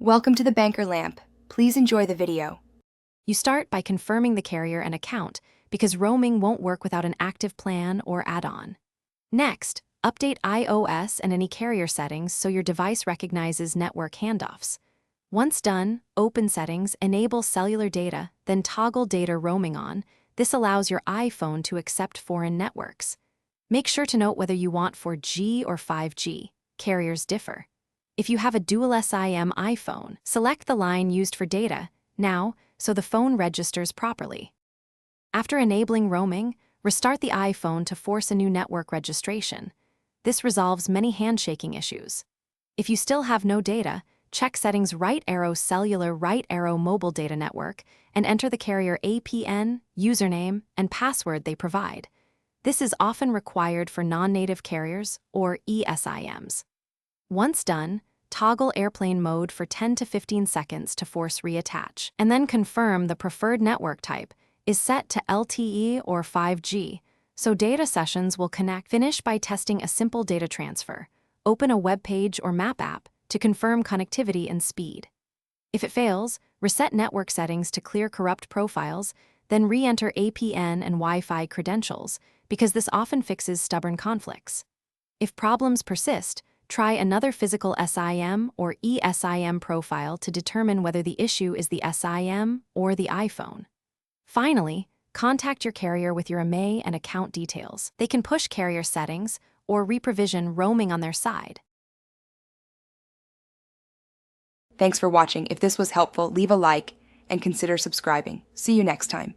Welcome to the Banker Lamp. Please enjoy the video. You start by confirming the carrier and account because roaming won't work without an active plan or add-on. Next, update iOS and any carrier settings so your device recognizes network handoffs. Once done, open Settings, enable cellular data, then toggle data roaming on. This allows your iPhone to accept foreign networks. Make sure to note whether you want 4G or 5G. Carriers differ. If you have a dual SIM iPhone, select the line used for data now so the phone registers properly. After enabling roaming, restart the iPhone to force a new network registration. This resolves many handshaking issues. If you still have no data, check Settings right arrow cellular right arrow mobile data network and enter the carrier APN, username, and password they provide. This is often required for non-native carriers or eSIMs. Once done, toggle airplane mode for 10 to 15 seconds to force reattach, and then confirm the preferred network type is set to LTE or 5G, so data sessions will connect. Finish by testing a simple data transfer. Open a web page or map app to confirm connectivity and speed. If it fails, reset network settings to clear corrupt profiles, then re-enter APN and Wi-Fi credentials, because this often fixes stubborn conflicts. If problems persist, try another physical SIM or eSIM profile to determine whether the issue is the SIM or the iPhone. Finally, contact your carrier with your IMEI and account details. They can push carrier settings or reprovision roaming on their side. Thanks for watching. If this was helpful, leave a like and consider subscribing. See you next time.